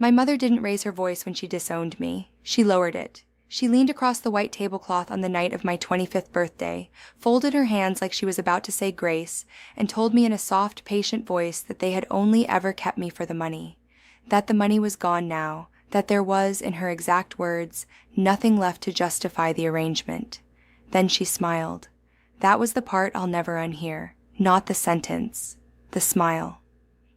My mother didn't raise her voice when she disowned me. She lowered it. She leaned across the white tablecloth on the night of my 25th birthday, folded her hands like she was about to say grace, and told me in a soft, patient voice that they had only ever kept me for the money. That the money was gone now, that there was, in her exact words, nothing left to justify the arrangement. Then she smiled. That was the part I'll never unhear. Not the sentence. The smile.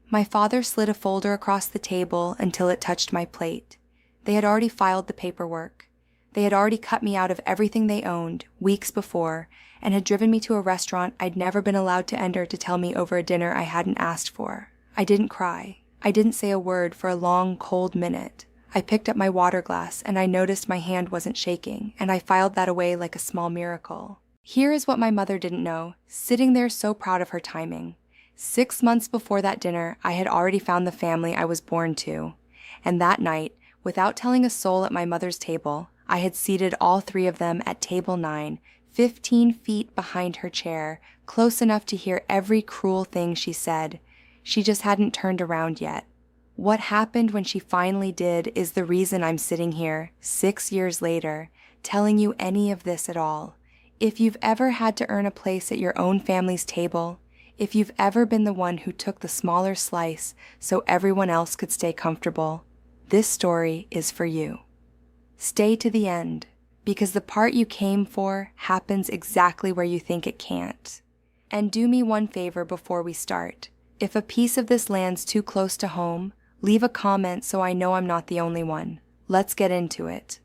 My father slid a folder across the table until it touched my plate. They had already filed the paperwork. They had already cut me out of everything they owned, weeks before, and had driven me to a restaurant I'd never been allowed to enter to tell me over a dinner I hadn't asked for. I didn't cry. I didn't say a word for a long, cold minute. I picked up my water glass, and I noticed my hand wasn't shaking, and I filed that away like a small miracle. Here is what my mother didn't know, sitting there so proud of her timing. 6 months before that dinner, I had already found the family I was born to. And that night, without telling a soul at my mother's table, I had seated all 3 of them at table 9, 15 feet behind her chair, close enough to hear every cruel thing she said. She just hadn't turned around yet. What happened when she finally did is the reason I'm sitting here, 6 years later, telling you any of this at all. If you've ever had to earn a place at your own family's table, if you've ever been the one who took the smaller slice so everyone else could stay comfortable, this story is for you. Stay to the end, because the part you came for happens exactly where you think it can't. And do me one favor before we start. If a piece of this lands too close to home, leave a comment so I know I'm not the only one. Let's get into it.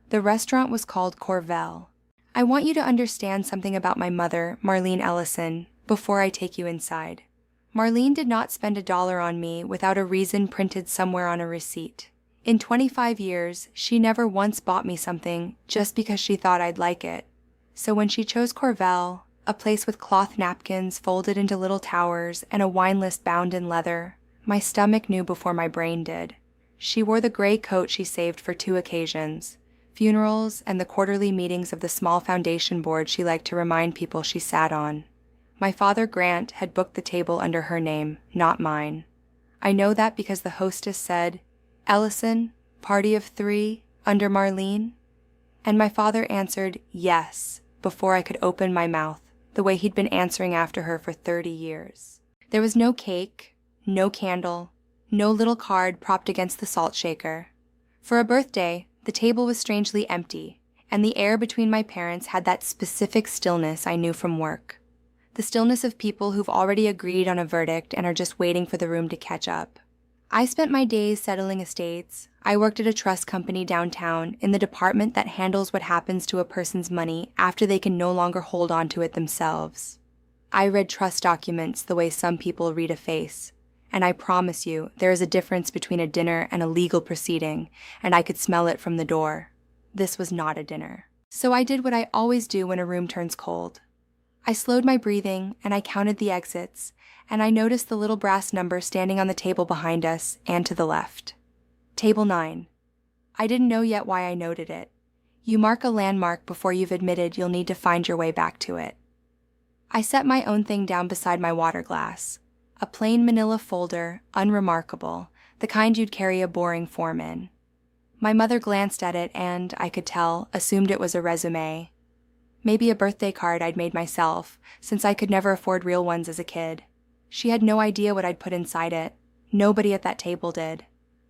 The restaurant was called Corvell. I want you to understand something about my mother, Marlene Ellison, before I take you inside. Marlene did not spend $1 on me without a reason printed somewhere on a receipt. In 25 years, she never once bought me something just because she thought I'd like it. So when she chose Corvell, a place with cloth napkins folded into little towers and a wine list bound in leather, my stomach knew before my brain did. She wore the gray coat she saved for 2 occasions, funerals and the quarterly meetings of the small foundation board she liked to remind people she sat on. My father, Grant, had booked the table under her name, not mine. I know that because the hostess said, "Ellison, party of 3, under Marlene?" And my father answered yes before I could open my mouth, the way he'd been answering after her for 30 years. There was no cake, no candle, no little card propped against the salt shaker. For a birthday, the table was strangely empty, and the air between my parents had that specific stillness I knew from work. The stillness of people who've already agreed on a verdict and are just waiting for the room to catch up. I spent my days settling estates. I worked at a trust company downtown in the department that handles what happens to a person's money after they can no longer hold on to it themselves. I read trust documents the way some people read a face, and I promise you there is a difference between a dinner and a legal proceeding, and I could smell it from the door. This was not a dinner. So I did what I always do when a room turns cold. I slowed my breathing, and I counted the exits, and I noticed the little brass number standing on the table behind us and to the left. Table 9. I didn't know yet why I noted it. You mark a landmark before you've admitted you'll need to find your way back to it. I set my own thing down beside my water glass. A plain manila folder, unremarkable, the kind you'd carry a boring form in. My mother glanced at it and, I could tell, assumed it was a resume. Maybe a birthday card I'd made myself, since I could never afford real ones as a kid. She had no idea what I'd put inside it. Nobody at that table did.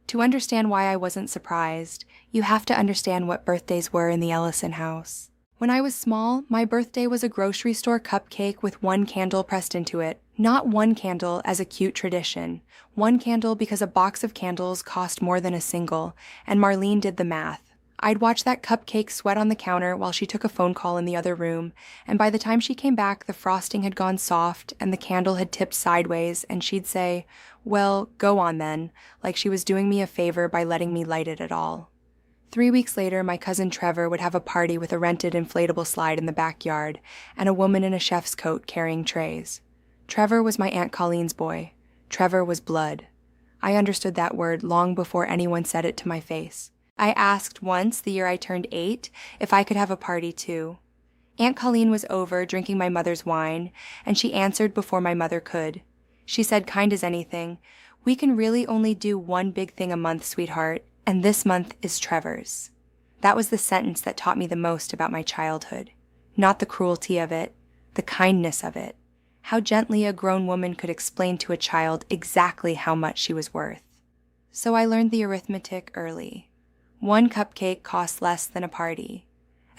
To understand why I wasn't surprised, you have to understand what birthdays were in the Ellison house. When I was small, my birthday was a grocery store cupcake with 1 candle pressed into it. Not 1 candle as a cute tradition. 1 candle because a box of candles cost more than a single, and Marlene did the math. I'd watch that cupcake sweat on the counter while she took a phone call in the other room, and by the time she came back, the frosting had gone soft and the candle had tipped sideways, and she'd say, "Well, go on then," like she was doing me a favor by letting me light it at all. 3 weeks later, my cousin Trevor would have a party with a rented inflatable slide in the backyard and a woman in a chef's coat carrying trays. Trevor was my Aunt Colleen's boy. Trevor was blood. I understood that word long before anyone said it to my face. I asked once, the year I turned 8, if I could have a party too. Aunt Colleen was over drinking my mother's wine, and she answered before my mother could. She said, kind as anything, "We can really only do one big thing a month, sweetheart, and this month is Trevor's." That was the sentence that taught me the most about my childhood. Not the cruelty of it, the kindness of it. How gently a grown woman could explain to a child exactly how much she was worth. So I learned the arithmetic early. One cupcake costs less than a party.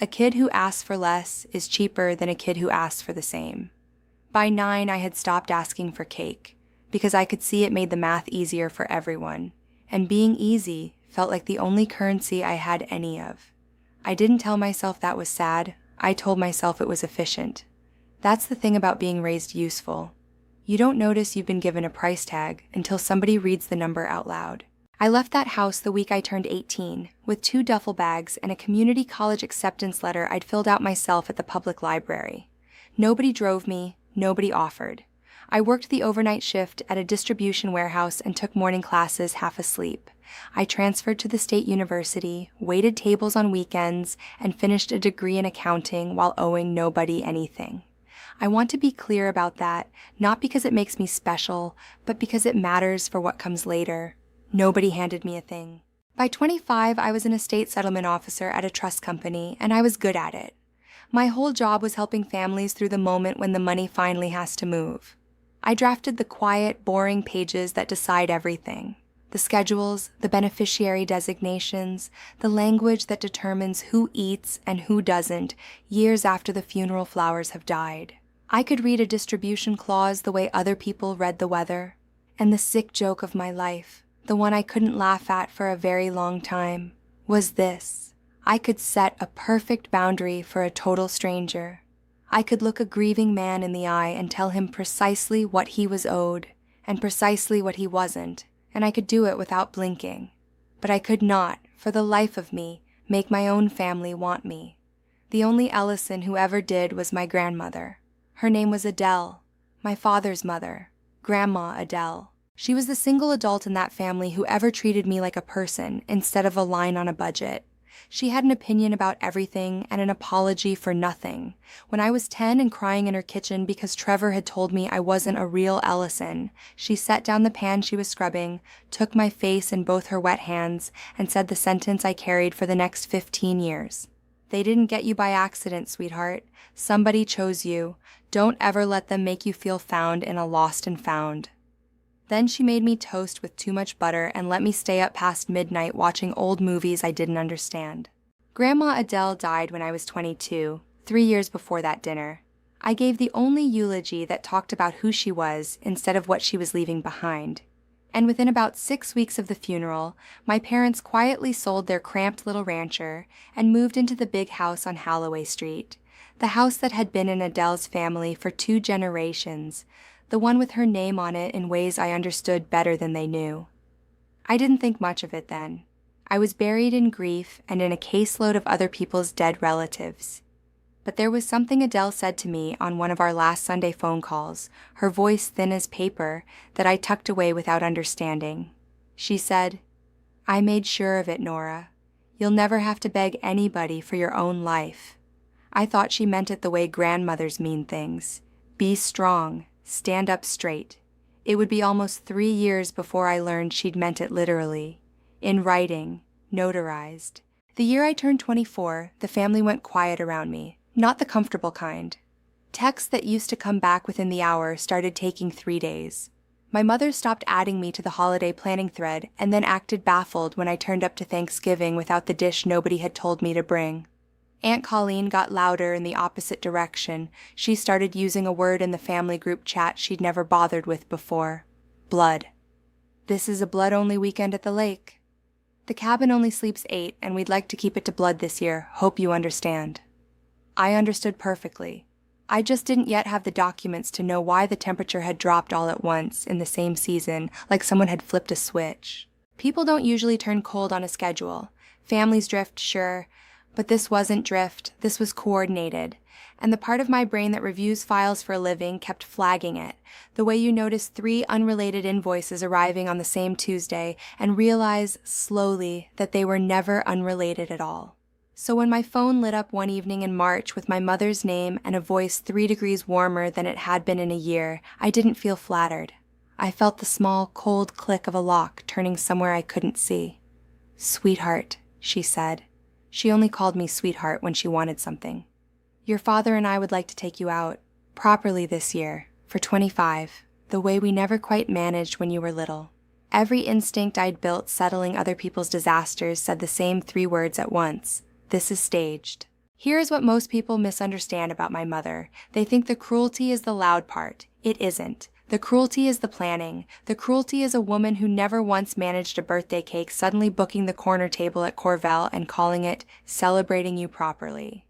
A kid who asks for less is cheaper than a kid who asks for the same. By 9, I had stopped asking for cake, because I could see it made the math easier for everyone, and being easy felt like the only currency I had any of. I didn't tell myself that was sad, I told myself it was efficient. That's the thing about being raised useful. You don't notice you've been given a price tag until somebody reads the number out loud. I left that house the week I turned 18, with 2 duffel bags and a community college acceptance letter I'd filled out myself at the public library. Nobody drove me, nobody offered. I worked the overnight shift at a distribution warehouse and took morning classes half asleep. I transferred to the state university, waited tables on weekends, and finished a degree in accounting while owing nobody anything. I want to be clear about that, not because it makes me special, but because it matters for what comes later. Nobody handed me a thing. By 25, I was an estate settlement officer at a trust company, and I was good at it. My whole job was helping families through the moment when the money finally has to move. I drafted the quiet, boring pages that decide everything. The schedules, the beneficiary designations, the language that determines who eats and who doesn't years after the funeral flowers have died. I could read a distribution clause the way other people read the weather. And the sick joke of my life, the one I couldn't laugh at for a very long time, was this. I could set a perfect boundary for a total stranger. I could look a grieving man in the eye and tell him precisely what he was owed and precisely what he wasn't, and I could do it without blinking. But I could not, for the life of me, make my own family want me. The only Ellison who ever did was my grandmother. Her name was Adele, my father's mother, Grandma Adele. She was the single adult in that family who ever treated me like a person instead of a line on a budget. She had an opinion about everything and an apology for nothing. When I was 10 and crying in her kitchen because Trevor had told me I wasn't a real Ellison, she set down the pan she was scrubbing, took my face in both her wet hands, and said the sentence I carried for the next 15 years. "They didn't get you by accident, sweetheart. Somebody chose you. Don't ever let them make you feel found in a lost and found." Then she made me toast with too much butter and let me stay up past midnight watching old movies I didn't understand. Grandma Adele died when I was 22, 3 years before that dinner. I gave the only eulogy that talked about who she was instead of what she was leaving behind. And within about 6 weeks of the funeral, my parents quietly sold their cramped little rancher and moved into the big house on Holloway Street, the house that had been in Adele's family for 2 generations, the one with her name on it in ways I understood better than they knew. I didn't think much of it then. I was buried in grief and in a caseload of other people's dead relatives. But there was something Adele said to me on one of our last Sunday phone calls, her voice thin as paper, that I tucked away without understanding. She said, "I made sure of it, Nora. You'll never have to beg anybody for your own life." I thought she meant it the way grandmothers mean things. Be strong. Stand up straight. It would be almost 3 years before I learned she'd meant it literally. In writing, notarized. The year I turned 24, the family went quiet around me, not the comfortable kind. Texts that used to come back within the hour started taking 3 days. My mother stopped adding me to the holiday planning thread and then acted baffled when I turned up to Thanksgiving without the dish nobody had told me to bring. Aunt Colleen got louder in the opposite direction. She started using a word in the family group chat she'd never bothered with before. Blood. "This is a blood-only weekend at the lake. The cabin only sleeps 8, and we'd like to keep it to blood this year. Hope you understand." I understood perfectly. I just didn't yet have the documents to know why the temperature had dropped all at once in the same season, like someone had flipped a switch. People don't usually turn cold on a schedule. Families drift, sure. But this wasn't drift, this was coordinated, and the part of my brain that reviews files for a living kept flagging it, the way you notice 3 unrelated invoices arriving on the same Tuesday and realize, slowly, that they were never unrelated at all. So when my phone lit up one evening in March with my mother's name and a voice 3 degrees warmer than it had been in a year, I didn't feel flattered. I felt the small, cold click of a lock turning somewhere I couldn't see. "Sweetheart," she said. She only called me sweetheart when she wanted something. "Your father and I would like to take you out, properly this year, for 25, the way we never quite managed when you were little." Every instinct I'd built settling other people's disasters said the same 3 words at once: "This is staged." Here's what most people misunderstand about my mother. They think the cruelty is the loud part. It isn't. The cruelty is the planning. The cruelty is a woman who never once managed a birthday cake suddenly booking the corner table at Corvell and calling it "celebrating you properly."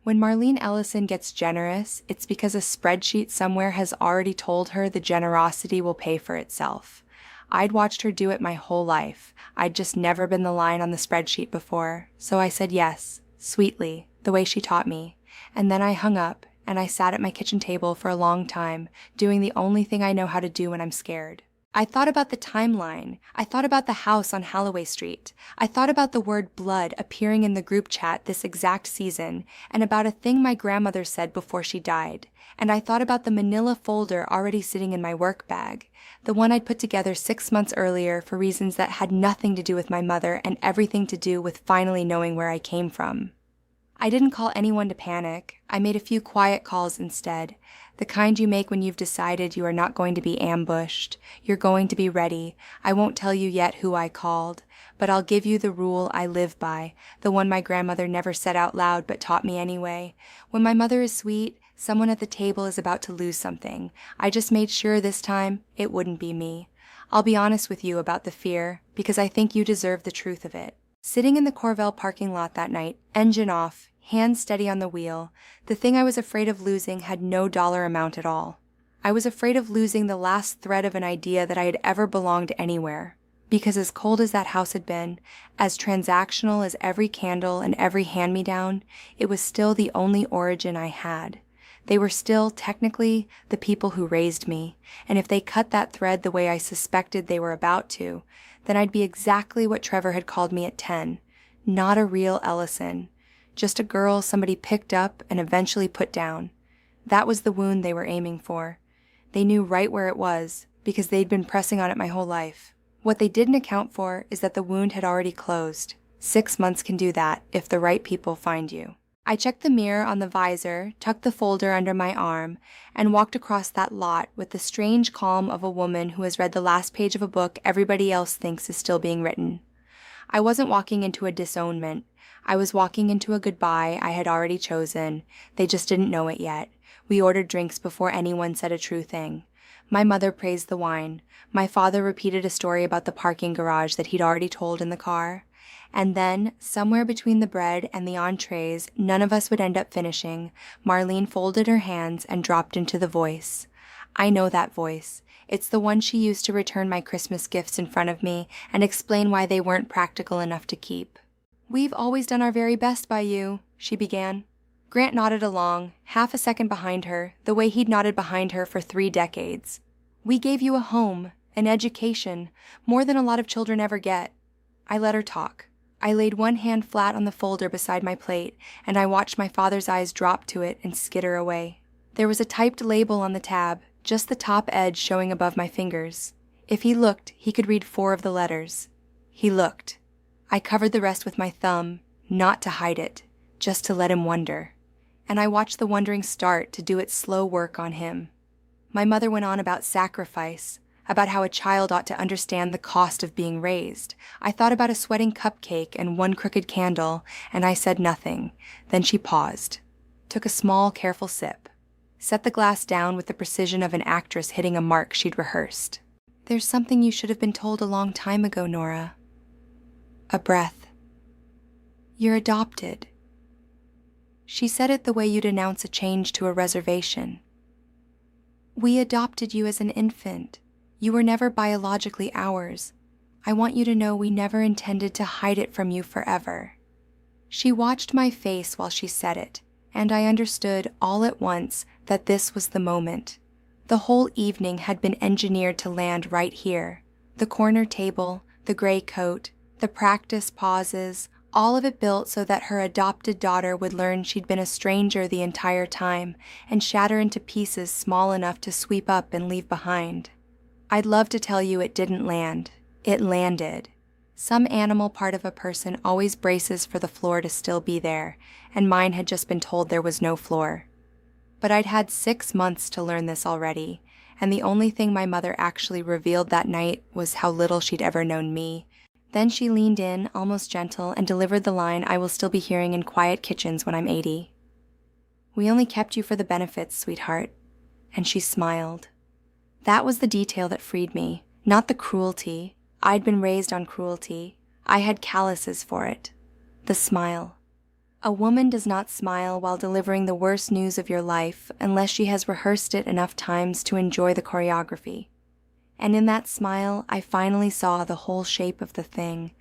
When Marlene Ellison gets generous, it's because a spreadsheet somewhere has already told her the generosity will pay for itself. I'd watched her do it my whole life. I'd just never been the line on the spreadsheet before, so I said yes, sweetly, the way she taught me. And then I hung up, and I sat at my kitchen table for a long time, doing the only thing I know how to do when I'm scared. I thought about the timeline. I thought about the house on Holloway Street. I thought about the word blood appearing in the group chat this exact season, and about a thing my grandmother said before she died. And I thought about the manila folder already sitting in my work bag, the one I'd put together 6 months earlier for reasons that had nothing to do with my mother and everything to do with finally knowing where I came from. I didn't call anyone to panic. I made a few quiet calls instead, the kind you make when you've decided you are not going to be ambushed. You're going to be ready. I won't tell you yet who I called, but I'll give you the rule I live by, the one my grandmother never said out loud but taught me anyway. When my mother is sweet, someone at the table is about to lose something. I just made sure this time it wouldn't be me. I'll be honest with you about the fear, because I think you deserve the truth of it. Sitting in the Corvell parking lot that night, engine off, hands steady on the wheel, the thing I was afraid of losing had no dollar amount at all. I was afraid of losing the last thread of an idea that I had ever belonged anywhere. Because as cold as that house had been, as transactional as every candle and every hand-me-down, it was still the only origin I had. They were still, technically, the people who raised me, and if they cut that thread the way I suspected they were about to, then I'd be exactly what Trevor had called me at 10, not a real Ellison. Just a girl somebody picked up and eventually put down. That was the wound they were aiming for. They knew right where it was, because they'd been pressing on it my whole life. What they didn't account for is that the wound had already closed. 6 months can do that, if the right people find you. I checked the mirror on the visor, tucked the folder under my arm, and walked across that lot with the strange calm of a woman who has read the last page of a book everybody else thinks is still being written. I wasn't walking into a disownment. I was walking into a goodbye I had already chosen. They just didn't know it yet. We ordered drinks before anyone said a true thing. My mother praised the wine. My father repeated a story about the parking garage that he'd already told in the car. And then, somewhere between the bread and the entrees none of us would end up finishing, Marlene folded her hands and dropped into the voice. I know that voice. It's the one she used to return my Christmas gifts in front of me and explain why they weren't practical enough to keep. "We've always done our very best by you," she began. Grant nodded along, half a second behind her, the way he'd nodded behind her for 3 decades. "We gave you a home, an education, more than a lot of children ever get." I let her talk. I laid one hand flat on the folder beside my plate, and I watched my father's eyes drop to it and skitter away. There was a typed label on the tab, just the top edge showing above my fingers. If he looked, he could read 4 of the letters. He looked. I covered the rest with my thumb, not to hide it, just to let him wonder. And I watched the wondering start to do its slow work on him. My mother went on about sacrifice, about how a child ought to understand the cost of being raised. I thought about a sweating cupcake and 1 crooked candle, and I said nothing. Then she paused, took a small, careful sip, set the glass down with the precision of an actress hitting a mark she'd rehearsed. "There's something you should have been told a long time ago, Nora." A breath. "You're adopted." She said it the way you'd announce a change to a reservation. "We adopted you as an infant. You were never biologically ours. I want you to know we never intended to hide it from you forever." She watched my face while she said it, and I understood all at once that this was the moment. The whole evening had been engineered to land right here. The corner table, the gray coat, the practice pauses, all of it built so that her adopted daughter would learn she'd been a stranger the entire time and shatter into pieces small enough to sweep up and leave behind. I'd love to tell you it didn't land. It landed. Some animal part of a person always braces for the floor to still be there, and mine had just been told there was no floor. But I'd had 6 months to learn this already, and the only thing my mother actually revealed that night was how little she'd ever known me. Then she leaned in, almost gentle, and delivered the line I will still be hearing in quiet kitchens when I'm 80. "We only kept you for the benefits, sweetheart." And she smiled. That was the detail that freed me, not the cruelty. I'd been raised on cruelty. I had calluses for it. The smile. A woman does not smile while delivering the worst news of your life unless she has rehearsed it enough times to enjoy the choreography. And in that smile, I finally saw the whole shape of the thing.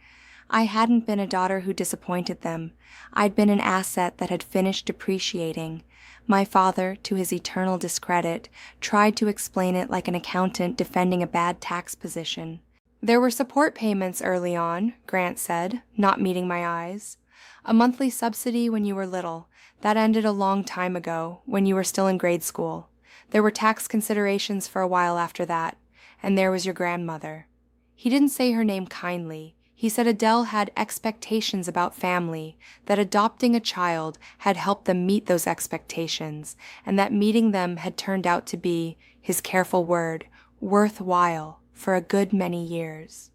I hadn't been a daughter who disappointed them. I'd been an asset that had finished depreciating. My father, to his eternal discredit, tried to explain it like an accountant defending a bad tax position. "There were support payments early on," Grant said, not meeting my eyes. "A monthly subsidy when you were little. That ended a long time ago, when you were still in grade school. There were tax considerations for a while after that, and there was your grandmother." He didn't say her name kindly. He said Adele had expectations about family, that adopting a child had helped them meet those expectations, and that meeting them had turned out to be, his careful word, worthwhile for a good many years.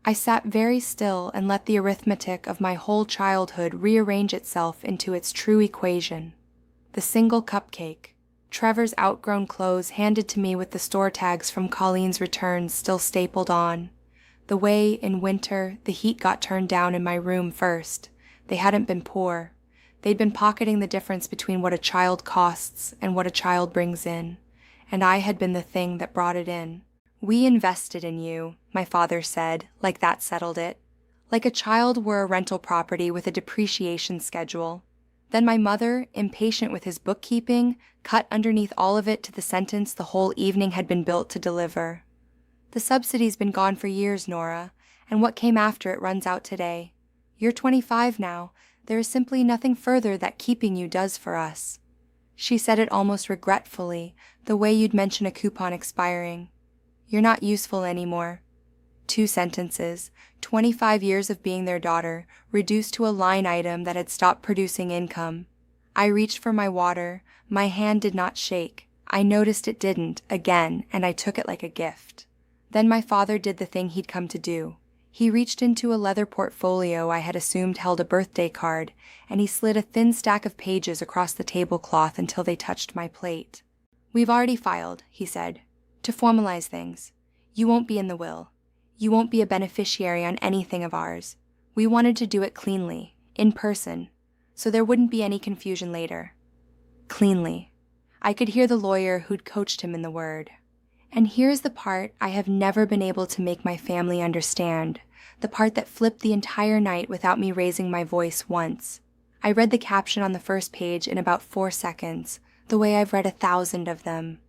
I sat very still and let the arithmetic of my whole childhood rearrange itself into its true equation. The single cupcake, Trevor's outgrown clothes handed to me with the store tags from Colleen's returns still stapled on. The way, in winter, the heat got turned down in my room first. They hadn't been poor. They'd been pocketing the difference between what a child costs and what a child brings in. And I had been the thing that brought it in. "We invested in you," my father said, like that settled it. Like a child were a rental property with a depreciation schedule. Then my mother, impatient with his bookkeeping, cut underneath all of it to the sentence the whole evening had been built to deliver. "The subsidy's been gone for years, Nora, and what came after it runs out today. You're 25 now. There is simply nothing further that keeping you does for us." She said it almost regretfully, the way you'd mention a coupon expiring. "You're not useful anymore." 2 sentences, 25 years of being their daughter, reduced to a line item that had stopped producing income. I reached for my water. My hand did not shake. I noticed it didn't, again, and I took it like a gift. Then my father did the thing he'd come to do. He reached into a leather portfolio I had assumed held a birthday card, and he slid a thin stack of pages across the tablecloth until they touched my plate. "We've already filed," he said, "to formalize things. You won't be in the will. You won't be a beneficiary on anything of ours. We wanted to do it cleanly, in person, so there wouldn't be any confusion later." Cleanly. I could hear the lawyer who'd coached him in the word. And here's the part I have never been able to make my family understand, the part that flipped the entire night without me raising my voice once. I read the caption on the first page in about 4 seconds, the way I've read 1,000 of them.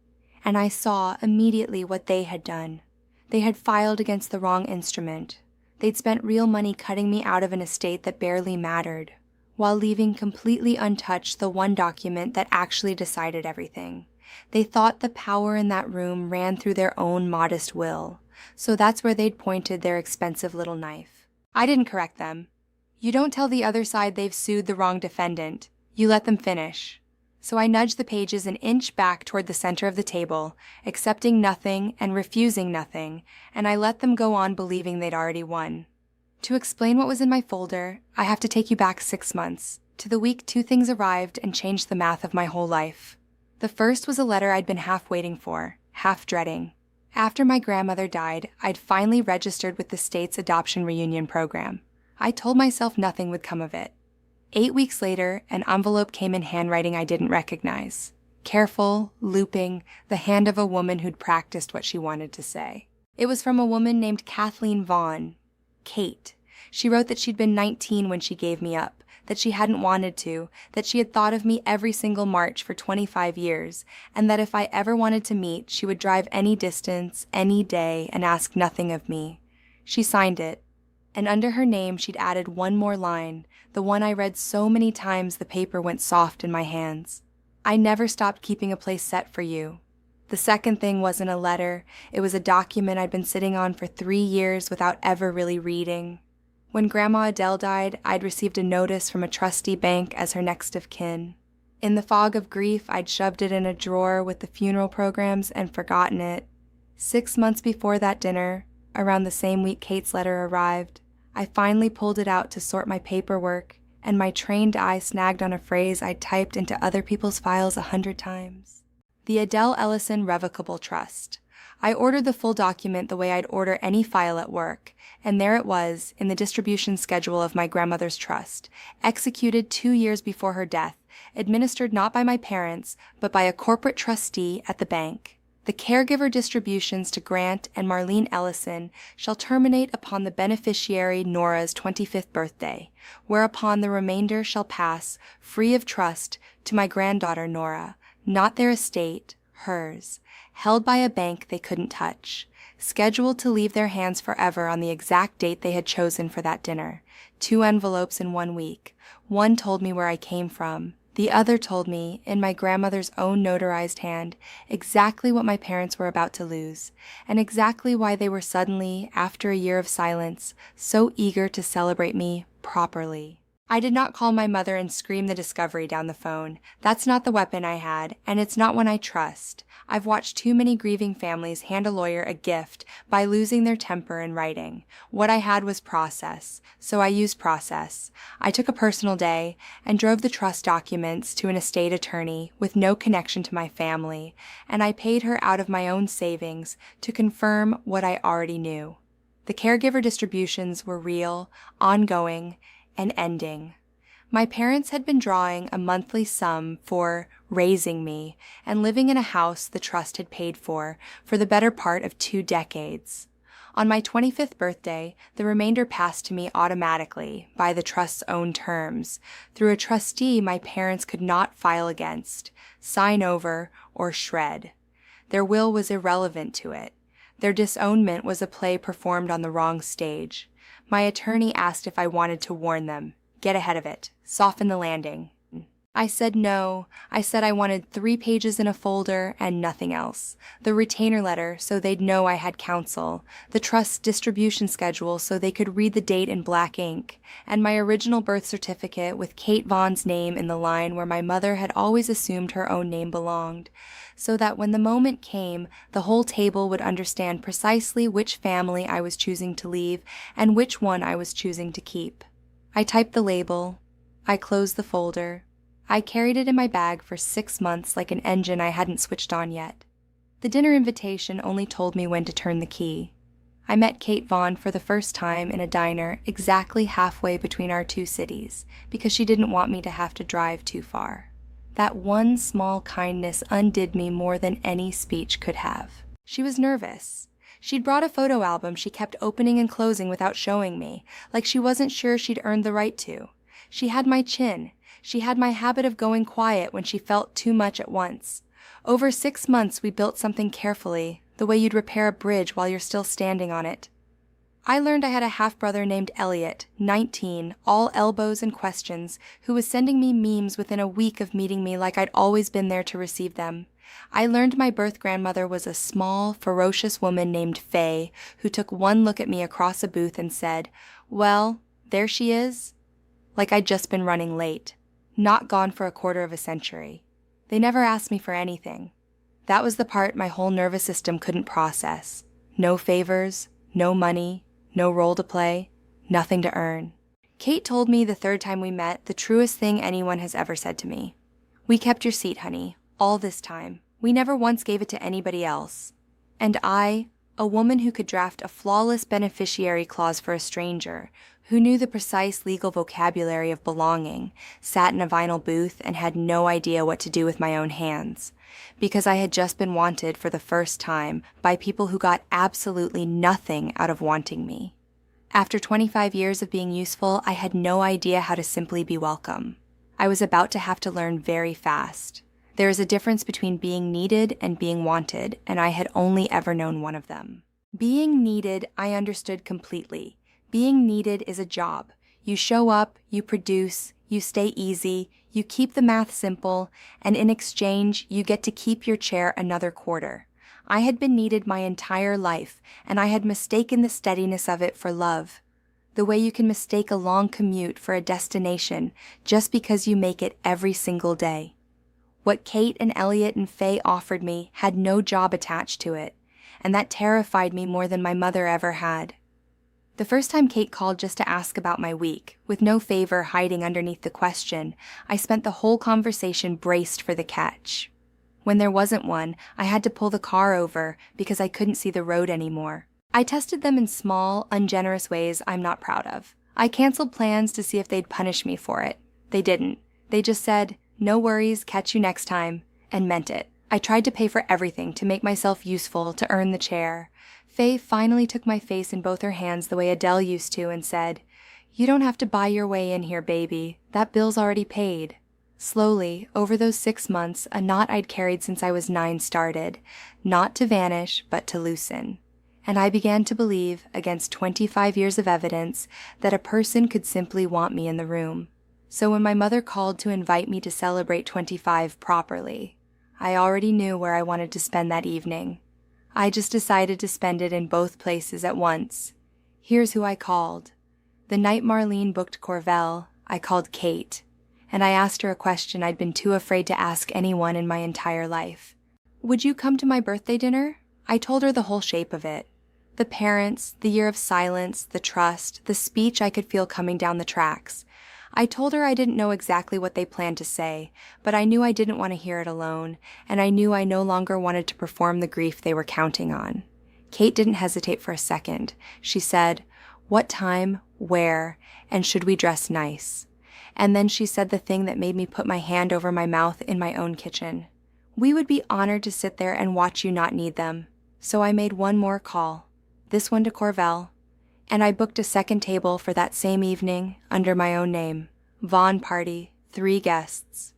And I saw immediately what they had done. They had filed against the wrong instrument. They'd spent real money cutting me out of an estate that barely mattered, while leaving completely untouched the one document that actually decided everything. They thought the power in that room ran through their own modest will, so that's where they'd pointed their expensive little knife. I didn't correct them. You don't tell the other side they've sued the wrong defendant. You let them finish. So I nudged the pages an inch back toward the center of the table, accepting nothing and refusing nothing, and I let them go on believing they'd already won. To explain what was in my folder, I have to take you back 6 months, to the week 2 things arrived and changed the math of my whole life. The first was a letter I'd been half waiting for, half dreading. After my grandmother died, I'd finally registered with the state's adoption reunion program. I told myself nothing would come of it. 8 weeks later, an envelope came in handwriting I didn't recognize. Careful, looping, the hand of a woman who'd practiced what she wanted to say. It was from a woman named Kathleen Vaughn. Kate. She wrote that she'd been 19 when she gave me up, that she hadn't wanted to, that she had thought of me every single March for 25 years, and that if I ever wanted to meet, she would drive any distance, any day, and ask nothing of me. She signed it, and under her name she'd added one more line, the one I read so many times the paper went soft in my hands. "I never stopped keeping a place set for you. The second thing wasn't a letter. It was a document I'd been sitting on for 3 years without ever really reading. When Grandma Adele died, I'd received a notice from a trustee bank as her next of kin. In the fog of grief, I'd shoved it in a drawer with the funeral programs and forgotten it. 6 months before that dinner, around the same week Kate's letter arrived, I finally pulled it out to sort my paperwork, and my trained eye snagged on a phrase I'd typed into other people's files 100 times. The Adele Ellison Revocable Trust. I ordered the full document the way I'd order any file at work, and there it was in the distribution schedule of my grandmother's trust, executed 2 years before her death, administered not by my parents, but by a corporate trustee at the bank. The caregiver distributions to Grant and Marlene Ellison shall terminate upon the beneficiary Nora's 25th birthday, whereupon the remainder shall pass, free of trust, to my granddaughter Nora, not their estate, hers, held by a bank they couldn't touch, scheduled to leave their hands forever on the exact date they had chosen for that dinner. 2 envelopes in 1 week. One told me where I came from. The other told me, in my grandmother's own notarized hand, exactly what my parents were about to lose, and exactly why they were suddenly, after a year of silence, so eager to celebrate me properly. I did not call my mother and scream the discovery down the phone. That's not the weapon I had, and it's not one I trust. I've watched too many grieving families hand a lawyer a gift by losing their temper in writing. What I had was process, so I used process. I took a personal day and drove the trust documents to an estate attorney with no connection to my family, and I paid her out of my own savings to confirm what I already knew. The caregiver distributions were real, ongoing, and ending. My parents had been drawing a monthly sum for raising me and living in a house the trust had paid for the better part of 2 decades. On my 25th birthday, the remainder passed to me automatically, by the trust's own terms, through a trustee my parents could not file against, sign over, or shred. Their will was irrelevant to it. Their disownment was a play performed on the wrong stage. My attorney asked if I wanted to warn them, get ahead of it, soften the landing. I said no. I said I wanted 3 pages in a folder and nothing else. The retainer letter so they'd know I had counsel, the trust's distribution schedule so they could read the date in black ink, and my original birth certificate with Kate Vaughn's name in the line where my mother had always assumed her own name belonged, so that when the moment came, the whole table would understand precisely which family I was choosing to leave and which one I was choosing to keep. I typed the label. I closed the folder. I carried it in my bag for 6 months like an engine I hadn't switched on yet. The dinner invitation only told me when to turn the key. I met Kate Vaughn for the first time in a diner exactly halfway between our 2 cities because she didn't want me to have to drive too far. That one small kindness undid me more than any speech could have. She was nervous. She'd brought a photo album she kept opening and closing without showing me, like she wasn't sure she'd earned the right to. She had my chin. She had my habit of going quiet when she felt too much at once. Over 6 months we built something carefully, the way you'd repair a bridge while you're still standing on it. I learned I had a half-brother named Elliot, 19, all elbows and questions, who was sending me memes within a week of meeting me like I'd always been there to receive them. I learned my birth grandmother was a small, ferocious woman named Faye, who took one look at me across a booth and said, "Well, there she is," like I'd just been running late. Not gone for a quarter of a century. They never asked me for anything. That was the part my whole nervous system couldn't process. No favors, no money, no role to play, nothing to earn. Kate told me the 3rd time we met the truest thing anyone has ever said to me. "We kept your seat, honey, all this time. We never once gave it to anybody else." And I, a woman who could draft a flawless beneficiary clause for a stranger, who knew the precise legal vocabulary of belonging, sat in a vinyl booth and had no idea what to do with my own hands, because I had just been wanted for the first time by people who got absolutely nothing out of wanting me. After 25 years of being useful, I had no idea how to simply be welcome. I was about to have to learn very fast. There is a difference between being needed and being wanted, and I had only ever known one of them. Being needed, I understood completely. Being needed is a job. You show up, you produce, you stay easy, you keep the math simple, and in exchange, you get to keep your chair another quarter. I had been needed my entire life, and I had mistaken the steadiness of it for love. The way you can mistake a long commute for a destination just because you make it every single day. What Kate and Elliot and Faye offered me had no job attached to it, and that terrified me more than my mother ever had. The first time Kate called just to ask about my week, with no favor hiding underneath the question, I spent the whole conversation braced for the catch. When there wasn't one, I had to pull the car over because I couldn't see the road anymore. I tested them in small, ungenerous ways I'm not proud of. I canceled plans to see if they'd punish me for it. They didn't. They just said, "No worries, catch you next time," and meant it. I tried to pay for everything to make myself useful to earn the chair. Faye finally took my face in both her hands the way Adele used to and said, "You don't have to buy your way in here, baby. That bill's already paid." Slowly, over those 6 months, a knot I'd carried since I was 9 started, not to vanish, but to loosen. And I began to believe, against 25 years of evidence, that a person could simply want me in the room. So when my mother called to invite me to celebrate 25 properly, I already knew where I wanted to spend that evening. I just decided to spend it in both places at once. Here's who I called. The night Marlene booked Corvell, I called Kate, and I asked her a question I'd been too afraid to ask anyone in my entire life. "Would you come to my birthday dinner?" I told her the whole shape of it. The parents, the year of silence, the trust, the speech I could feel coming down the tracks. I told her I didn't know exactly what they planned to say, but I knew I didn't want to hear it alone, and I knew I no longer wanted to perform the grief they were counting on. Kate didn't hesitate for a second. She said, "What time, where, and should we dress nice?" And then she said the thing that made me put my hand over my mouth in my own kitchen. "We would be honored to sit there and watch you not need them." So I made one more call, this one to Corvell, and I booked a second table for that same evening under my own name. Vaughn party, 3 guests.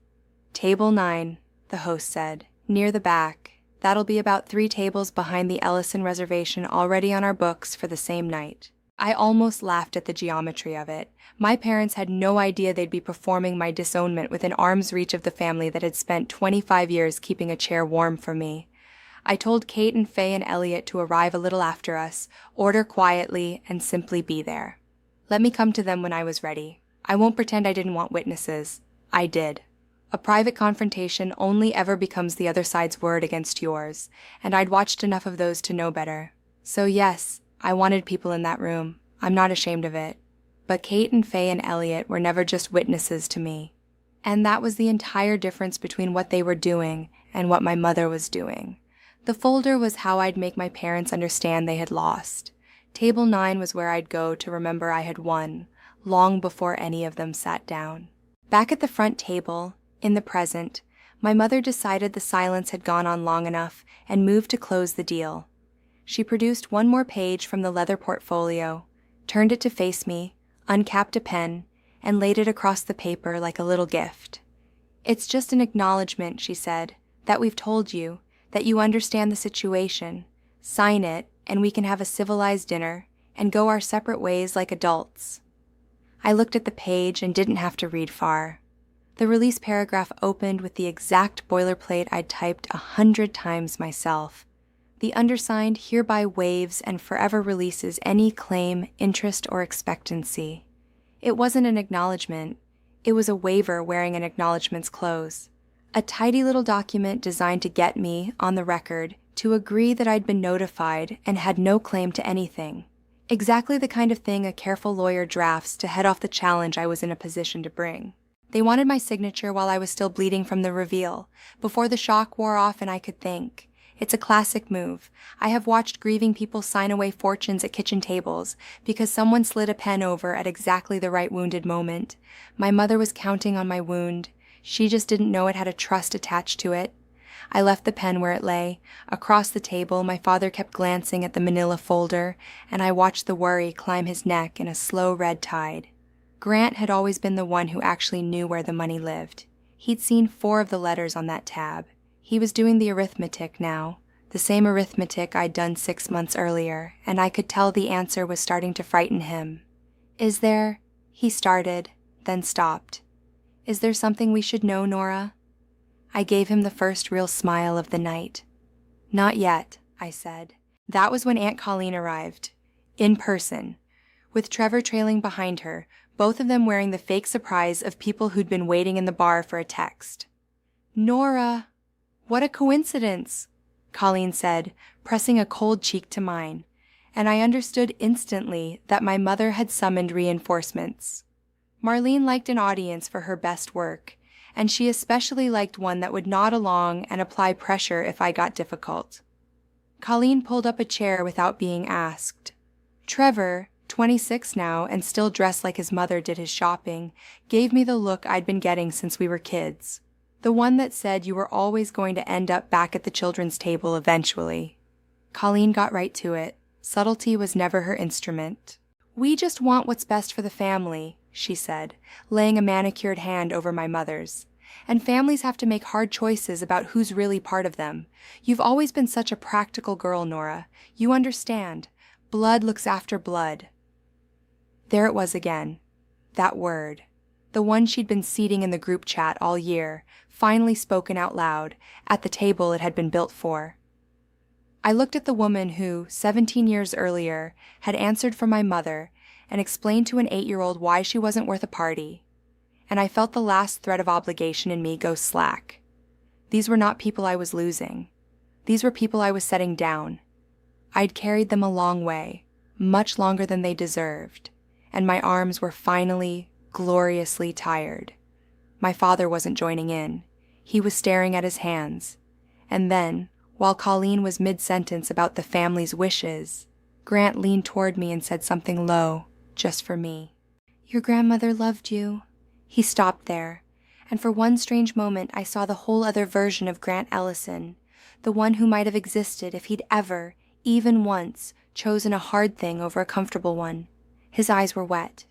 "Table 9, the host said, "near the back. That'll be about 3 tables behind the Ellison reservation already on our books for the same night." I almost laughed at the geometry of it. My parents had no idea they'd be performing my disownment within arm's reach of the family that had spent 25 years keeping a chair warm for me. I told Kate and Faye and Elliot to arrive a little after us, order quietly, and simply be there. Let me come to them when I was ready. I won't pretend I didn't want witnesses. I did. A private confrontation only ever becomes the other side's word against yours, and I'd watched enough of those to know better. So yes, I wanted people in that room. I'm not ashamed of it. But Kate and Faye and Elliot were never just witnesses to me. And that was the entire difference between what they were doing and what my mother was doing. The folder was how I'd make my parents understand they had lost. Table 9 was where I'd go to remember I had won, long before any of them sat down. Back at the front table, in the present, my mother decided the silence had gone on long enough and moved to close the deal. She produced one more page from the leather portfolio, turned it to face me, uncapped a pen, and laid it across the paper like a little gift. "It's just an acknowledgement," she said, "that we've told you, that you understand the situation. Sign it, and we can have a civilized dinner, and go our separate ways like adults." I looked at the page and didn't have to read far. The release paragraph opened with the exact boilerplate I'd typed 100 times myself. "The undersigned hereby waives and forever releases any claim, interest, or expectancy." It wasn't an acknowledgement. It was a waiver wearing an acknowledgement's clothes. A tidy little document designed to get me, on the record, to agree that I'd been notified and had no claim to anything. Exactly the kind of thing a careful lawyer drafts to head off the challenge I was in a position to bring. They wanted my signature while I was still bleeding from the reveal, before the shock wore off and I could think. It's a classic move. I have watched grieving people sign away fortunes at kitchen tables because someone slid a pen over at exactly the right wounded moment. My mother was counting on my wound. She just didn't know it had a trust attached to it. I left the pen where it lay. Across the table, my father kept glancing at the manila folder, and I watched the worry climb his neck in a slow red tide. Grant had always been the one who actually knew where the money lived. He'd seen 4 of the letters on that tab. He was doing the arithmetic now, the same arithmetic I'd done 6 months earlier, and I could tell the answer was starting to frighten him. "Is there," He started, then stopped. Is there something we should know, Nora? I gave him the first real smile of the night. Not yet, I said. That was when Aunt Colleen arrived. In person. With Trevor trailing behind her, both of them wearing the fake surprise of people who'd been waiting in the bar for a text. Nora! What a coincidence, Colleen said, pressing a cold cheek to mine, and I understood instantly that my mother had summoned reinforcements. Marlene liked an audience for her best work, and she especially liked one that would nod along and apply pressure if I got difficult. Colleen pulled up a chair without being asked. Trevor, 26 now and still dressed like his mother did his shopping, gave me the look I'd been getting since we were kids. The one that said you were always going to end up back at the children's table eventually. Colleen got right to it. Subtlety was never her instrument. We just want what's best for the family, she said, laying a manicured hand over my mother's. And families have to make hard choices about who's really part of them. You've always been such a practical girl, Nora. You understand. Blood looks after blood. There it was again. That word. The one she'd been seeding in the group chat all year, finally spoken out loud, at the table it had been built for. I looked at the woman who, 17 years earlier, had answered for my mother and explained to an 8-year-old why she wasn't worth a party, and I felt the last thread of obligation in me go slack. These were not people I was losing. These were people I was setting down. I'd carried them a long way, much longer than they deserved, and my arms were finally, gloriously tired. My father wasn't joining in. He was staring at his hands. And then, while Colleen was mid-sentence about the family's wishes, Grant leaned toward me and said something low, just for me. Your grandmother loved you. He stopped there, and for one strange moment I saw the whole other version of Grant Ellison, the one who might have existed if he'd ever, even once, chosen a hard thing over a comfortable one. His eyes were wet.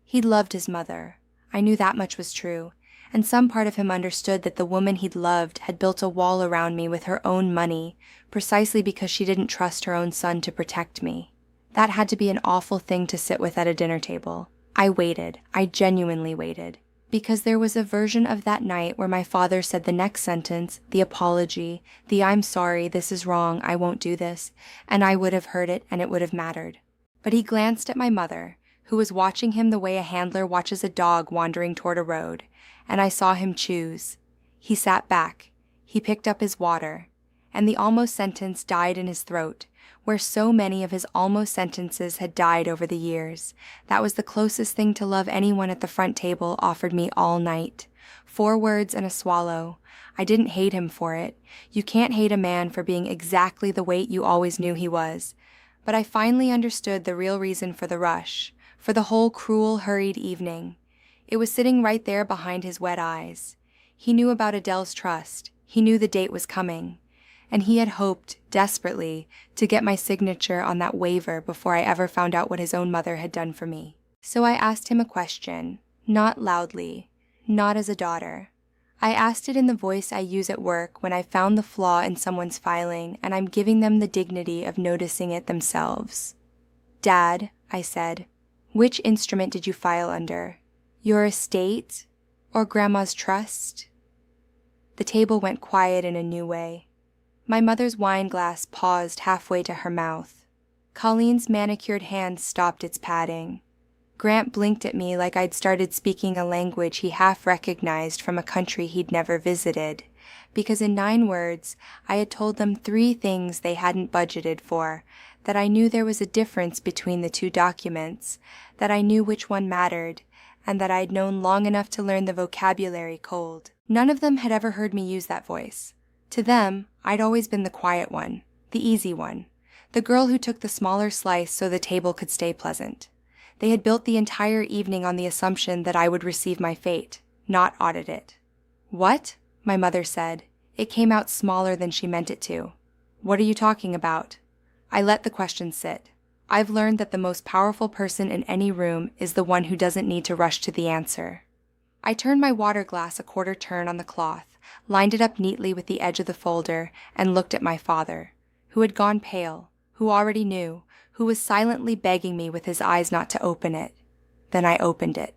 He'd loved his mother. I knew that much was true, and some part of him understood that the woman he'd loved had built a wall around me with her own money, precisely because she didn't trust her own son to protect me. That had to be an awful thing to sit with at a dinner table. I waited. I genuinely waited. Because there was a version of that night where my father said the next sentence, the apology, the I'm sorry, this is wrong, I won't do this, and I would have heard it and it would have mattered. But he glanced at my mother, who was watching him the way a handler watches a dog wandering toward a road, and I saw him choose. He sat back. He picked up his water, and the almost sentence died in his throat, where so many of his almost sentences had died over the years. That was the closest thing to love anyone at the front table offered me all night. 4 words and a swallow. I didn't hate him for it. You can't hate a man for being exactly the weight you always knew he was. But I finally understood the real reason for the rush, for the whole cruel, hurried evening. It was sitting right there behind his wet eyes. He knew about Adele's trust. He knew the date was coming. And he had hoped, desperately, to get my signature on that waiver before I ever found out what his own mother had done for me. So I asked him a question, not loudly, not as a daughter. I asked it in the voice I use at work when I found the flaw in someone's filing and I'm giving them the dignity of noticing it themselves. Dad, I said, which instrument did you file under? Your estate or Grandma's trust? The table went quiet in a new way. My mother's wine glass paused halfway to her mouth. Colleen's manicured hand stopped its patting. Grant blinked at me like I'd started speaking a language he half recognized from a country he'd never visited, because in 9 words I had told them 3 things they hadn't budgeted for, that I knew there was a difference between the 2 documents, that I knew which one mattered, and that I'd known long enough to learn the vocabulary cold. None of them had ever heard me use that voice. To them, I'd always been the quiet one, the easy one, the girl who took the smaller slice so the table could stay pleasant. They had built the entire evening on the assumption that I would receive my fate, not audit it. What? My mother said. It came out smaller than she meant it to. What are you talking about? I let the question sit. I've learned that the most powerful person in any room is the one who doesn't need to rush to the answer. I turned my water glass a quarter turn on the cloth, lined it up neatly with the edge of the folder, and looked at my father, who had gone pale, who already knew, who was silently begging me with his eyes not to open it. Then I opened it.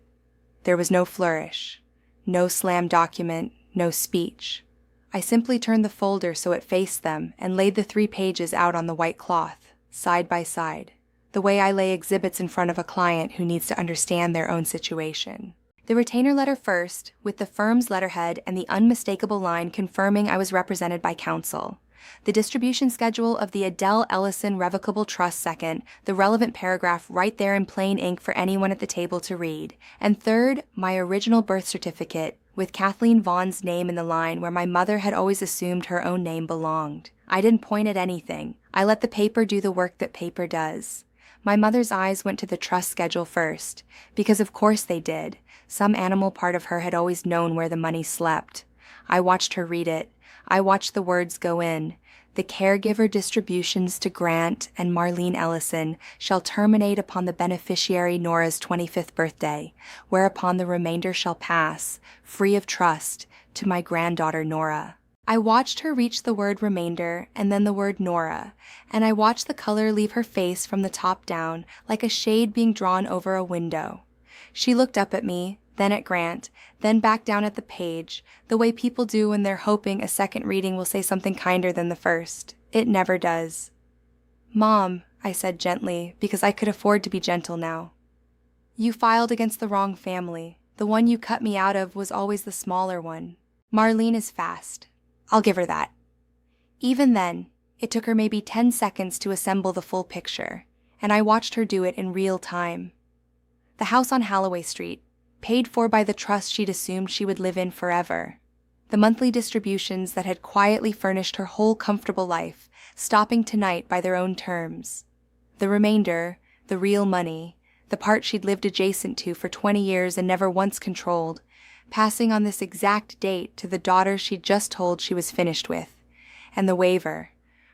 There was no flourish, no slam document, no speech. I simply turned the folder so it faced them and laid the 3 pages out on the white cloth, side by side, the way I lay exhibits in front of a client who needs to understand their own situation. The retainer letter first, with the firm's letterhead and the unmistakable line confirming I was represented by counsel. The distribution schedule of the Adele Ellison Revocable Trust second, the relevant paragraph right there in plain ink for anyone at the table to read. And third, my original birth certificate, with Kathleen Vaughn's name in the line where my mother had always assumed her own name belonged. I didn't point at anything. I let the paper do the work that paper does. My mother's eyes went to the trust schedule first, because of course they did. Some animal part of her had always known where the money slept. I watched her read it. I watched the words go in. The caregiver distributions to Grant and Marlene Ellison shall terminate upon the beneficiary Nora's 25th birthday, whereupon the remainder shall pass, free of trust, to my granddaughter Nora. I watched her reach the word remainder and then the word Nora, and I watched the color leave her face from the top down like a shade being drawn over a window. She looked up at me, then at Grant, then back down at the page, the way people do when they're hoping a second reading will say something kinder than the first. It never does. "Mom," I said gently, because I could afford to be gentle now. "You filed against the wrong family. The one you cut me out of was always the smaller one. Marlene is fast. I'll give her that." Even then, it took her maybe 10 seconds to assemble the full picture, and I watched her do it in real time. The house on Holloway Street, paid for by the trust she'd assumed she would live in forever. The monthly distributions that had quietly furnished her whole comfortable life, stopping tonight by their own terms. The remainder, the real money, the part she'd lived adjacent to for 20 years and never once controlled, passing on this exact date to the daughter she'd just told she was finished with. And the waiver,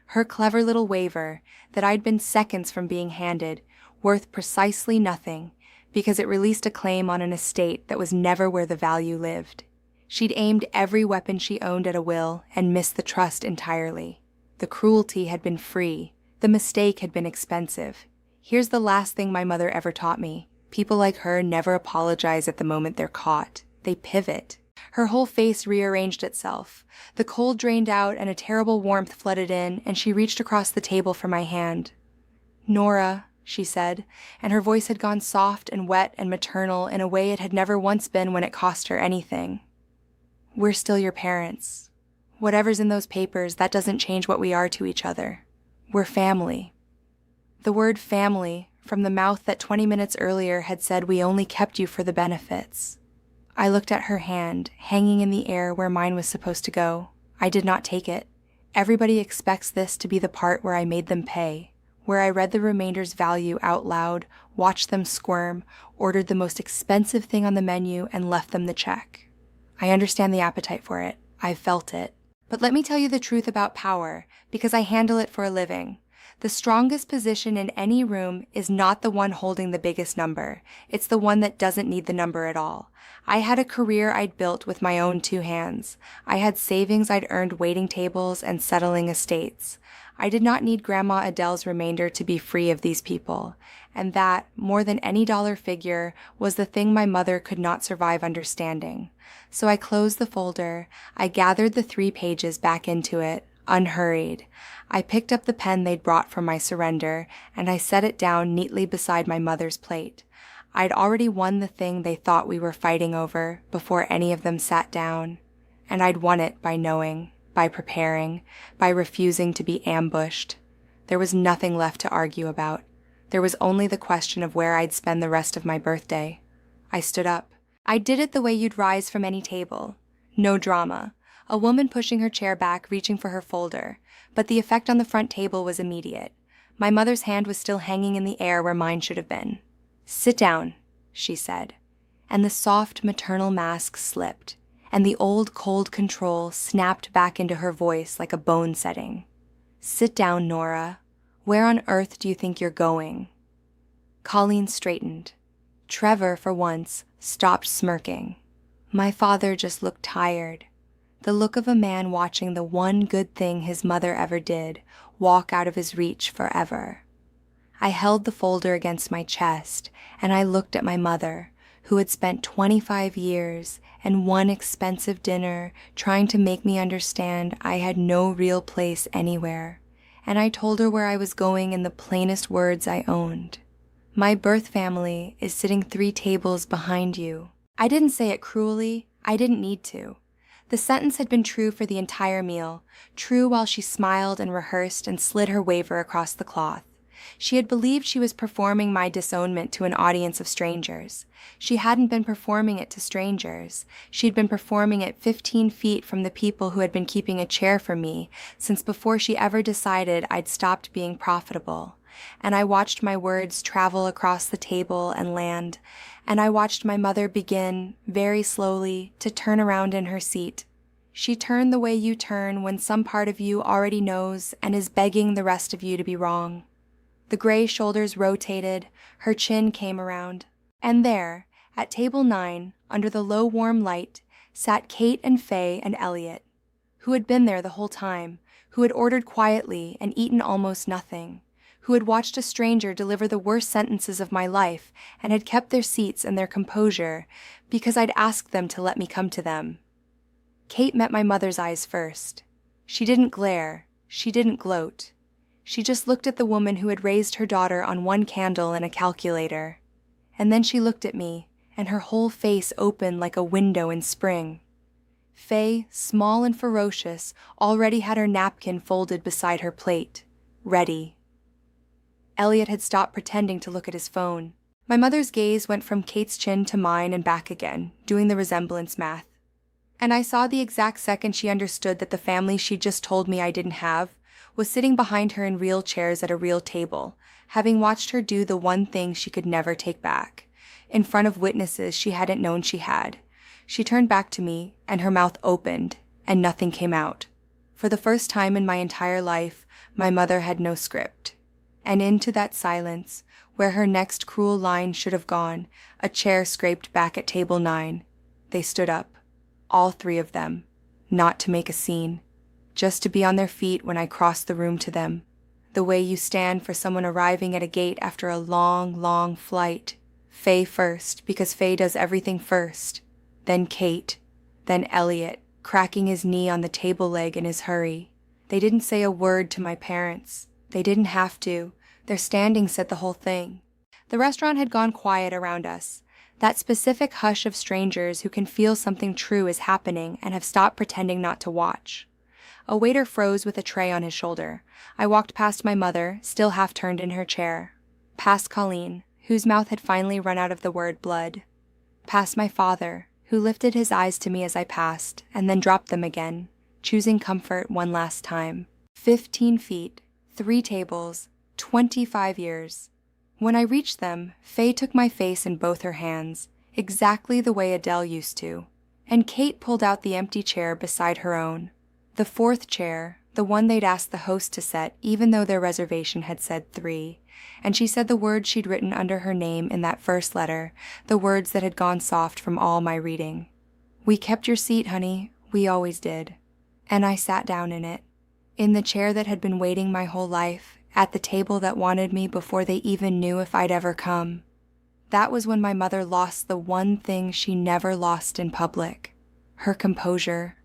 her clever little waiver that I'd been seconds from being handed, worth precisely nothing, because it released a claim on an estate that was never where the value lived. She'd aimed every weapon she owned at a will and missed the trust entirely. The cruelty had been free. The mistake had been expensive. Here's the last thing my mother ever taught me. People like her never apologize at the moment they're caught. They pivot. Her whole face rearranged itself. The cold drained out and a terrible warmth flooded in, and she reached across the table for my hand. "Nora," she said, and her voice had gone soft and wet and maternal in a way it had never once been when it cost her anything. "We're still your parents. Whatever's in those papers, that doesn't change what we are to each other. We're family." The word family, from the mouth that 20 minutes earlier had said we only kept you for the benefits. I looked at her hand, hanging in the air where mine was supposed to go. I did not take it. Everybody expects this to be the part where I made them pay, where I read the remainder's value out loud, watched them squirm, ordered the most expensive thing on the menu, and left them the check. I understand the appetite for it. I've felt it. But let me tell you the truth about power, because I handle it for a living. The strongest position in any room is not the one holding the biggest number. It's the one that doesn't need the number at all. I had a career I'd built with my own 2 hands. I had savings I'd earned waiting tables and settling estates. I did not need Grandma Adele's remainder to be free of these people, and that, more than any dollar figure, was the thing my mother could not survive understanding. So I closed the folder, I gathered the 3 pages back into it, unhurried. I picked up the pen they'd brought for my surrender, and I set it down neatly beside my mother's plate. I'd already won the thing they thought we were fighting over before any of them sat down, and I'd won it by knowing, by preparing, by refusing to be ambushed. There was nothing left to argue about. There was only the question of where I'd spend the rest of my birthday. I stood up. I did it the way you'd rise from any table. No drama. A woman pushing her chair back, reaching for her folder. But the effect on the front table was immediate. My mother's hand was still hanging in the air where mine should have been. "Sit down," she said. And the soft maternal mask slipped, and the old cold control snapped back into her voice like a bone setting. "Sit down, Nora. Where on earth do you think you're going?" Colleen straightened. Trevor, for once, stopped smirking. My father just looked tired. The look of a man watching the one good thing his mother ever did walk out of his reach forever. I held the folder against my chest, and I looked at my mother, who had spent 25 years and one expensive dinner trying to make me understand I had no real place anywhere, and I told her where I was going in the plainest words I owned. My birth family is sitting 3 tables behind you. I didn't say it cruelly. I didn't need to. The sentence had been true for the entire meal, true while she smiled and rehearsed and slid her waver across the cloth. She had believed she was performing my disownment to an audience of strangers. She hadn't been performing it to strangers. She'd been performing it 15 feet from the people who had been keeping a chair for me since before she ever decided I'd stopped being profitable. And I watched my words travel across the table and land, and I watched my mother begin, very slowly, to turn around in her seat. She turned the way you turn when some part of you already knows and is begging the rest of you to be wrong. The gray shoulders rotated, her chin came around, and there, at table 9, under the low warm light, sat Kate and Faye and Elliot, who had been there the whole time, who had ordered quietly and eaten almost nothing, who had watched a stranger deliver the worst sentences of my life and had kept their seats and their composure because I'd asked them to let me come to them. Kate met my mother's eyes first. She didn't glare. She didn't gloat. She just looked at the woman who had raised her daughter on one candle and a calculator. And then she looked at me, and her whole face opened like a window in spring. Faye, small and ferocious, already had her napkin folded beside her plate, ready. Elliot had stopped pretending to look at his phone. My mother's gaze went from Kate's chin to mine and back again, doing the resemblance math. And I saw the exact second she understood that the family she'd just told me I didn't have was sitting behind her in real chairs at a real table, having watched her do the one thing she could never take back, in front of witnesses she hadn't known she had. She turned back to me, and her mouth opened, and nothing came out. For the first time in my entire life, my mother had no script. And into that silence, where her next cruel line should have gone, a chair scraped back at table 9. They stood up, all 3 of them, not to make a scene, just to be on their feet when I crossed the room to them, the way you stand for someone arriving at a gate after a long, long flight. Faye first, because Faye does everything first, then Kate, then Elliot, cracking his knee on the table leg in his hurry. They didn't say a word to my parents. They didn't have to. Their standing said the whole thing. The restaurant had gone quiet around us, that specific hush of strangers who can feel something true is happening and have stopped pretending not to watch. A waiter froze with a tray on his shoulder. I walked past my mother, still half turned in her chair. Past Colleen, whose mouth had finally run out of the word blood. Past my father, who lifted his eyes to me as I passed, and then dropped them again, choosing comfort one last time. 15 feet, 3 tables, 25 years. When I reached them, Faye took my face in both her hands, exactly the way Adele used to, and Kate pulled out the empty chair beside her own. The 4th chair, the one they'd asked the host to set even though their reservation had said 3, and she said the words she'd written under her name in that first letter, the words that had gone soft from all my reading. "We kept your seat, honey, we always did." And I sat down in it, in the chair that had been waiting my whole life, at the table that wanted me before they even knew if I'd ever come. That was when my mother lost the one thing she never lost in public, her composure.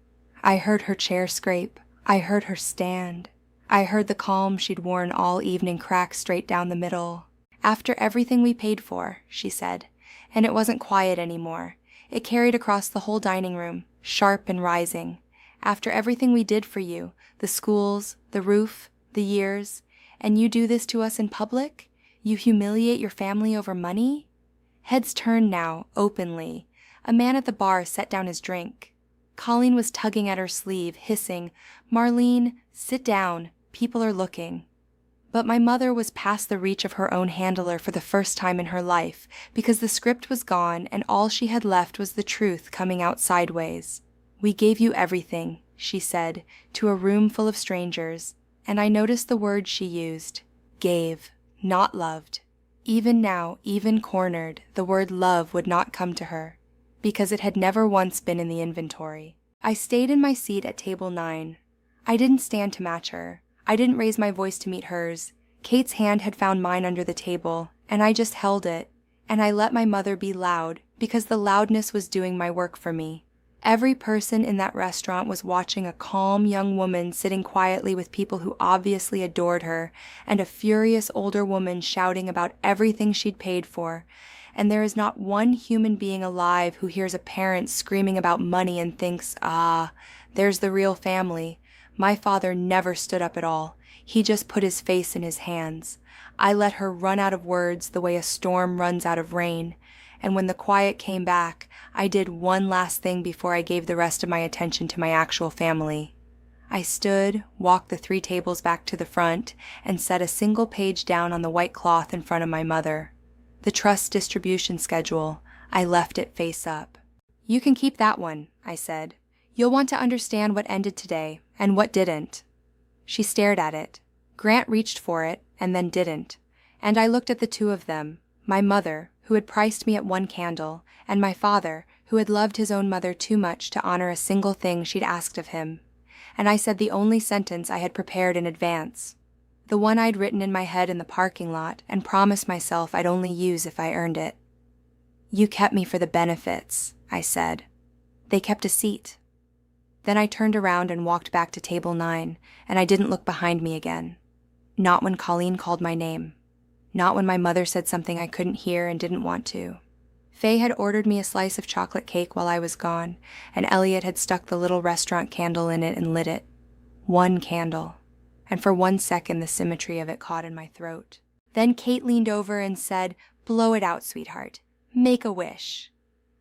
I heard her chair scrape. I heard her stand. I heard the calm she'd worn all evening crack straight down the middle. "After everything we paid for," she said, and it wasn't quiet anymore. It carried across the whole dining room, sharp and rising. "After everything we did for you, the schools, the roof, the years, and you do this to us in public? You humiliate your family over money?" Heads turned now, openly. A man at the bar set down his drink. Colleen was tugging at her sleeve, hissing, "Marlene, sit down. People are looking." But my mother was past the reach of her own handler for the first time in her life, because the script was gone and all she had left was the truth coming out sideways. "We gave you everything," she said, to a room full of strangers, and I noticed the word she used, gave, not loved. Even now, even cornered, the word love would not come to her, because it had never once been in the inventory. I stayed in my seat at table 9. I didn't stand to match her. I didn't raise my voice to meet hers. Kate's hand had found mine under the table, and I just held it, and I let my mother be loud because the loudness was doing my work for me. Every person in that restaurant was watching a calm young woman sitting quietly with people who obviously adored her, and a furious older woman shouting about everything she'd paid for. And there is not one human being alive who hears a parent screaming about money and thinks, "Ah, there's the real family." My father never stood up at all. He just put his face in his hands. I let her run out of words the way a storm runs out of rain. And when the quiet came back, I did one last thing before I gave the rest of my attention to my actual family. I stood, walked the 3 tables back to the front, and set a single page down on the white cloth in front of my mother. The trust distribution schedule. I left it face up. "You can keep that one," I said. "You'll want to understand what ended today, and what didn't." She stared at it. Grant reached for it, and then didn't. And I looked at the two of them, my mother, who had priced me at 1 candle, and my father, who had loved his own mother too much to honor a single thing she'd asked of him. And I said the only sentence I had prepared in advance, the one I'd written in my head in the parking lot and promised myself I'd only use if I earned it. "You kept me for the benefits," I said. They kept a seat. Then I turned around and walked back to table 9, and I didn't look behind me again. Not when Colleen called my name. Not when my mother said something I couldn't hear and didn't want to. Faye had ordered me a slice of chocolate cake while I was gone, and Elliot had stuck the little restaurant candle in it and lit it. 1 candle. And for 1 second the symmetry of it caught in my throat. Then Kate leaned over and said, "Blow it out, sweetheart. Make a wish."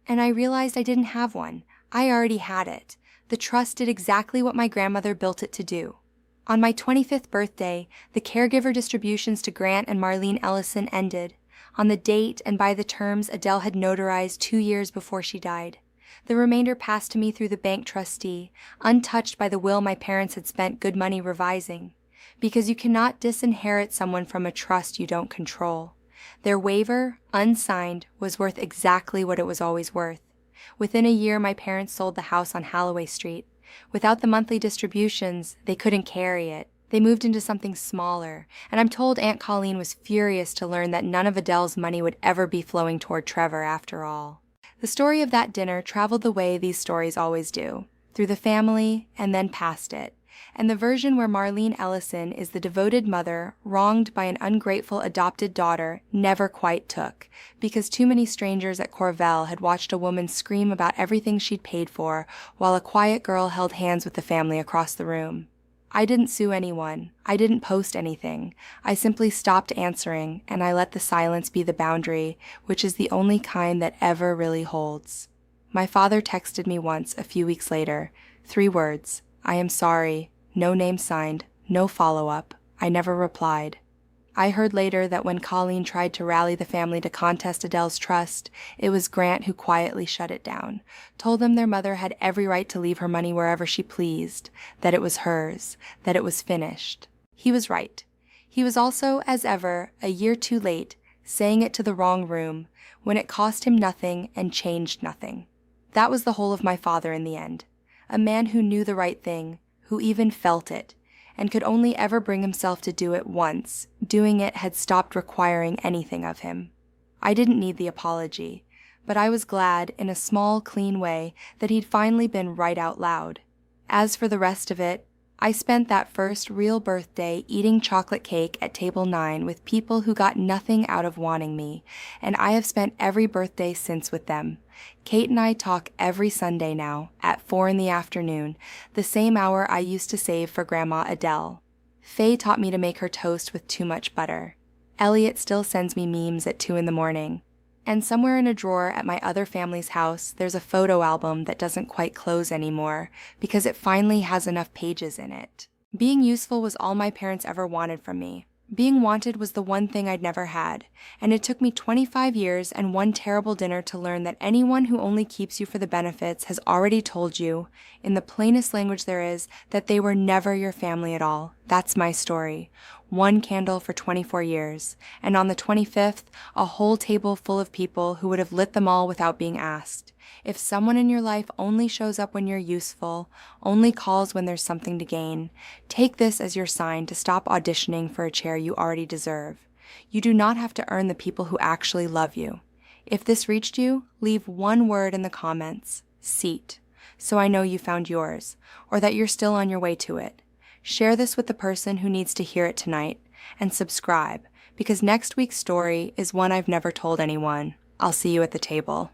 And I realized I didn't have one. I already had it. The trust did exactly what my grandmother built it to do. On my 25th birthday, the caregiver distributions to Grant and Marlene Ellison ended, on the date and by the terms Adele had notarized 2 years before she died. The remainder passed to me through the bank trustee, untouched by the will my parents had spent good money revising. Because you cannot disinherit someone from a trust you don't control. Their waiver, unsigned, was worth exactly what it was always worth. Within a year, my parents sold the house on Holloway Street. Without the monthly distributions, they couldn't carry it. They moved into something smaller, and I'm told Aunt Colleen was furious to learn that none of Adele's money would ever be flowing toward Trevor after all. The story of that dinner traveled the way these stories always do, through the family and then past it. And the version where Marlene Ellison is the devoted mother wronged by an ungrateful adopted daughter never quite took, because too many strangers at Corvell had watched a woman scream about everything she'd paid for while a quiet girl held hands with the family across the room. I didn't sue anyone. I didn't post anything. I simply stopped answering, and I let the silence be the boundary, which is the only kind that ever really holds. My father texted me once a few weeks later, 3 words, "I am sorry," no name signed, no follow-up. I never replied. I heard later that when Colleen tried to rally the family to contest Adele's trust, it was Grant who quietly shut it down, told them their mother had every right to leave her money wherever she pleased, that it was hers, that it was finished. He was right. He was also, as ever, a year too late, saying it to the wrong room, when it cost him nothing and changed nothing. That was the whole of my father in the end. A man who knew the right thing, who even felt it, and could only ever bring himself to do it once. Doing it had stopped requiring anything of him. I didn't need the apology, but I was glad, in a small, clean way, that he'd finally been right out loud. As for the rest of it, I spent that first real birthday eating chocolate cake at table 9 with people who got nothing out of wanting me, and I have spent every birthday since with them. Kate and I talk every Sunday now, at 4 in the afternoon, the same hour I used to save for Grandma Adele. Faye taught me to make her toast with too much butter. Elliot still sends me memes at 2 in the morning. And somewhere in a drawer at my other family's house, there's a photo album that doesn't quite close anymore because it finally has enough pages in it. Being useful was all my parents ever wanted from me. Being wanted was the one thing I'd never had, and it took me 25 years and 1 terrible dinner to learn that anyone who only keeps you for the benefits has already told you, in the plainest language there is, that they were never your family at all. That's my story. 1 candle for 24 years, and on the 25th, a whole table full of people who would have lit them all without being asked. If someone in your life only shows up when you're useful, only calls when there's something to gain, take this as your sign to stop auditioning for a chair you already deserve. You do not have to earn the people who actually love you. If this reached you, leave one word in the comments, seat, so I know you found yours, or that you're still on your way to it. Share this with the person who needs to hear it tonight, and subscribe, because next week's story is one I've never told anyone. I'll see you at the table.